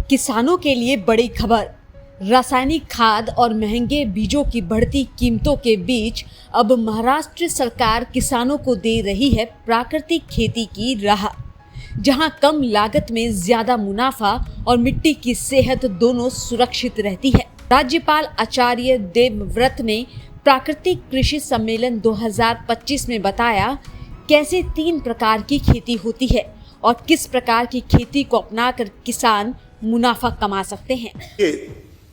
किसानों के लिए बड़ी खबर। रासायनिक खाद और महंगे बीजों की बढ़ती कीमतों के बीच अब महाराष्ट्र सरकार किसानों को दे रही है प्राकृतिक खेती की राह, जहां कम लागत में ज्यादा मुनाफा और मिट्टी की सेहत दोनों सुरक्षित रहती है। राज्यपाल आचार्य देवव्रत ने प्राकृतिक कृषि सम्मेलन 2025 में बताया कैसे 3 प्रकार की खेती होती है और किस प्रकार की खेती को अपनाकर किसान मुनाफा कमा सकते हैं। ये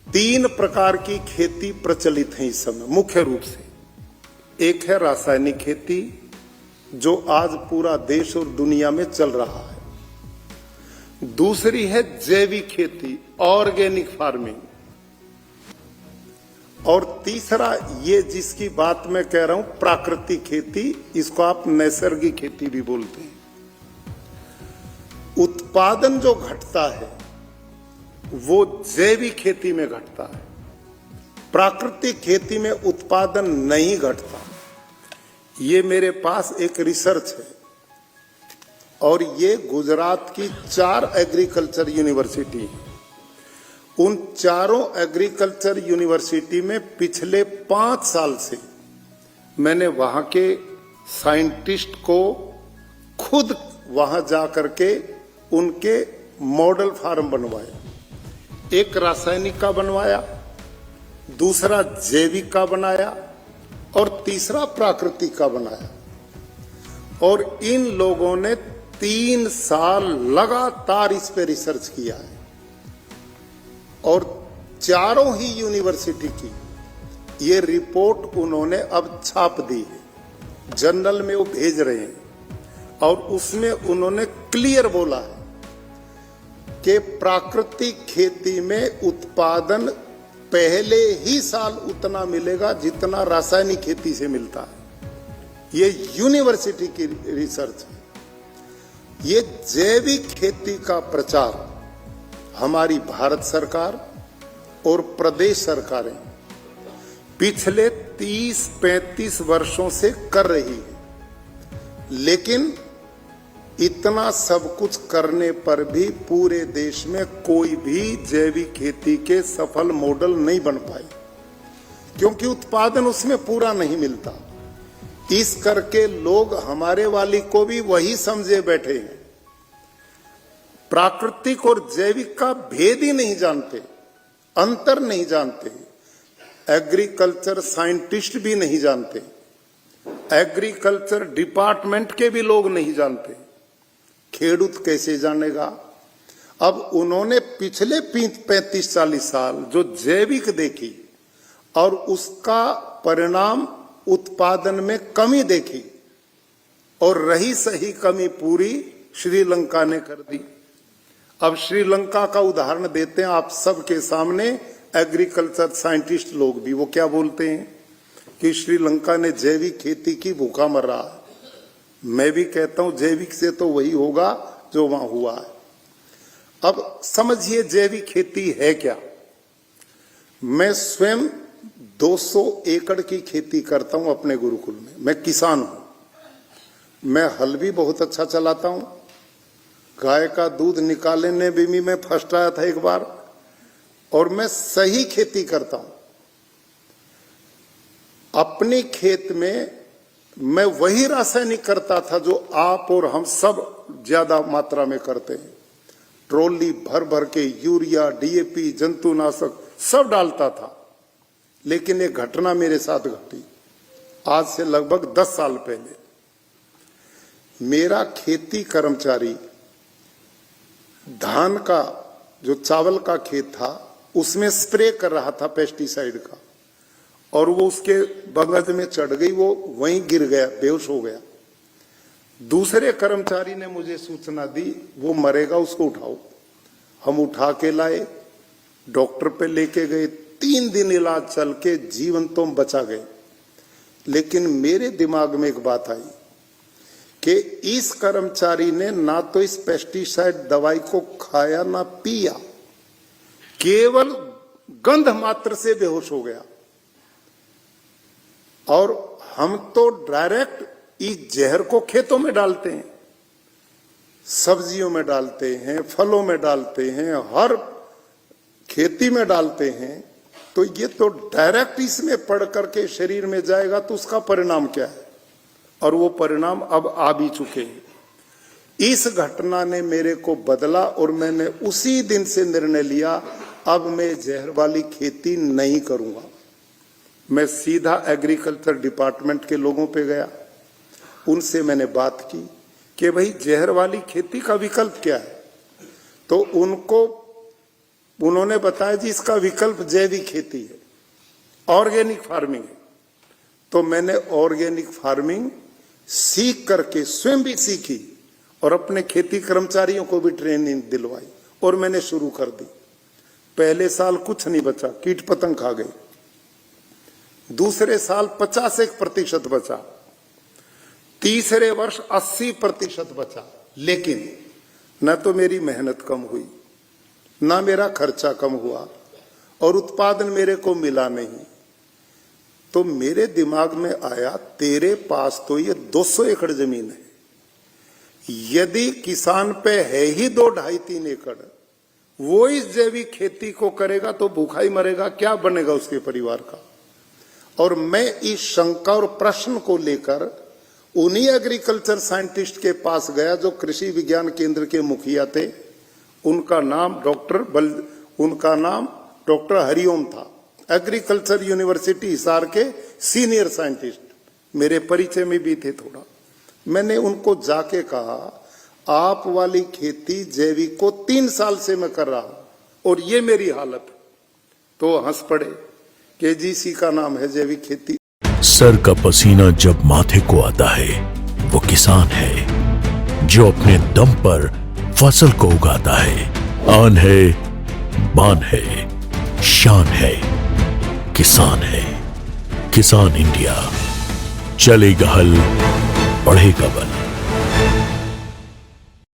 3 प्रकार की खेती प्रचलित है इस समय मुख्य रूप से। एक है रासायनिक खेती, जो आज पूरा देश और दुनिया में चल रहा है। दूसरी है जैविक खेती, ऑर्गेनिक फार्मिंग। और तीसरा ये जिसकी बात मैं कह रहा हूं प्राकृतिक खेती, इसको आप नैसर्गिक खेती भी बोलते हैं। उत्पादन जो घटता है वो जैविक खेती में घटता है, प्राकृतिक खेती में उत्पादन नहीं घटता। ये मेरे पास एक रिसर्च है और ये गुजरात की 4 एग्रीकल्चर यूनिवर्सिटी है। उन चारों एग्रीकल्चर यूनिवर्सिटी में पिछले 5 साल से मैंने वहां के साइंटिस्ट को खुद वहां जा करके उनके मॉडल फार्म बनवाए। एक रासायनिक का बनवाया, दूसरा जैविक का बनाया और तीसरा प्राकृतिक का बनाया। और इन लोगों ने 3 साल लगातार इस पे रिसर्च किया है और चारों ही यूनिवर्सिटी की ये रिपोर्ट उन्होंने अब छाप दी है, जर्नल में वो भेज रहे हैं। और उसमें उन्होंने क्लियर बोला है कि प्राकृतिक खेती में उत्पादन पहले ही साल उतना मिलेगा जितना रासायनिक खेती से मिलता है। ये यूनिवर्सिटी की रिसर्च है। ये जैविक खेती का प्रचार हमारी भारत सरकार और प्रदेश सरकारें पिछले 30-35 वर्षों से कर रही है, लेकिन इतना सब कुछ करने पर भी पूरे देश में कोई भी जैविक खेती के सफल मॉडल नहीं बन पाए, क्योंकि उत्पादन उसमें पूरा नहीं मिलता। इस करके लोग हमारे वाली को भी वही समझे बैठे हैं, प्राकृतिक और जैविक का भेद ही नहीं जानते, अंतर नहीं जानते। एग्रीकल्चर साइंटिस्ट भी नहीं जानते, एग्रीकल्चर डिपार्टमेंट के भी लोग नहीं जानते। खेडूत कैसे जानेगा? अब उन्होंने पिछले 35-40 साल जो जैविक देखी और उसका परिणाम उत्पादन में कमी देखी, और रही सही कमी पूरी श्रीलंका ने कर दी। अब श्रीलंका का उदाहरण देते हैं आप सबके सामने। एग्रीकल्चर साइंटिस्ट लोग भी वो क्या बोलते हैं कि श्रीलंका ने जैविक खेती की, भूखा मर रहा है। मैं भी कहता हूं जैविक से तो वही होगा जो वहां हुआ है। अब समझिए जैविक खेती है क्या। मैं स्वयं 200 एकड़ की खेती करता हूं अपने गुरुकुल में। मैं किसान हूं, मैं हल भी बहुत अच्छा चलाता हूं। गाय का दूध निकालने भी मैं फर्स्ट आया था एक बार, और मैं सही खेती करता हूं। अपने खेत में मैं वही रासायनिक करता था जो आप और हम सब ज्यादा मात्रा में करते हैं। ट्रॉली भर भर के यूरिया, डीएपी, जंतुनाशक सब डालता था। लेकिन एक घटना मेरे साथ घटी आज से लगभग 10 साल पहले। मेरा खेती कर्मचारी धान का जो चावल का खेत था उसमें स्प्रे कर रहा था पेस्टिसाइड का, और वो उसके बगल में चढ़ गई, वो वहीं गिर गया, बेहोश हो गया। दूसरे कर्मचारी ने मुझे सूचना दी वो मरेगा, उसको उठाओ। हम उठा के लाए, डॉक्टर पे लेके गए। 3 दिन इलाज चल के जीवन तो बचा गए। लेकिन मेरे दिमाग में एक बात आई कि इस कर्मचारी ने ना तो इस पेस्टिसाइड दवाई को खाया ना पिया, केवल गंध मात्र से बेहोश हो गया। और हम तो डायरेक्ट इस जहर को खेतों में डालते हैं, सब्जियों में डालते हैं, फलों में डालते हैं, हर खेती में डालते हैं तो ये तो डायरेक्ट इसमें पड़ करके शरीर में जाएगा, तो उसका परिणाम क्या है? और वो परिणाम अब आ भी चुके हैं। इस घटना ने मेरे को बदला और मैंने उसी दिन से निर्णय लिया, अब मैं जहर वाली खेती नहीं करूंगा। मैं सीधा एग्रीकल्चर डिपार्टमेंट के लोगों पे गया, उनसे मैंने बात की कि भाई जहर वाली खेती का विकल्प क्या है। तो उन्होंने बताया जी इसका विकल्प जैविक खेती है, ऑर्गेनिक फार्मिंग है। तो मैंने ऑर्गेनिक फार्मिंग सीख करके स्वयं भी सीखी और अपने खेती कर्मचारियों को भी ट्रेनिंग दिलवाई और मैंने शुरू कर दी। पहले साल कुछ नहीं बचा, कीट पतंग खा गए। दूसरे साल 51% बचा, तीसरे वर्ष 80% बचा। लेकिन न तो मेरी मेहनत कम हुई, ना मेरा खर्चा कम हुआ और उत्पादन मेरे को मिला नहीं। तो मेरे दिमाग में आया, तेरे पास तो ये 200 एकड़ जमीन है, यदि किसान पे है ही 2-2.5-3 एकड़, वो इस जैविक खेती को करेगा तो भूखा ही मरेगा, क्या बनेगा उसके परिवार का। और मैं इस शंका और प्रश्न को लेकर उन्हीं एग्रीकल्चर साइंटिस्ट के पास गया जो कृषि विज्ञान केंद्र के मुखिया थे। उनका नाम डॉक्टर हरिओम था, एग्रीकल्चर यूनिवर्सिटी हिसार के सीनियर साइंटिस्ट, मेरे परिचय में भी थे थोड़ा। मैंने उनको जाके कहा, आप वाली खेती जैविक को 3 साल से मैं कर रहा हूं और ये मेरी हालत। तो हंस पड़े कि जी इसी का नाम है जैविक खेती। सर का पसीना जब माथे को आता है वो किसान है जो अपने दम पर फसल को उगाता है। आन है, बान है, शान है, किसान है। किसान इंडिया, चलेगा हल, बढ़ेगा बल।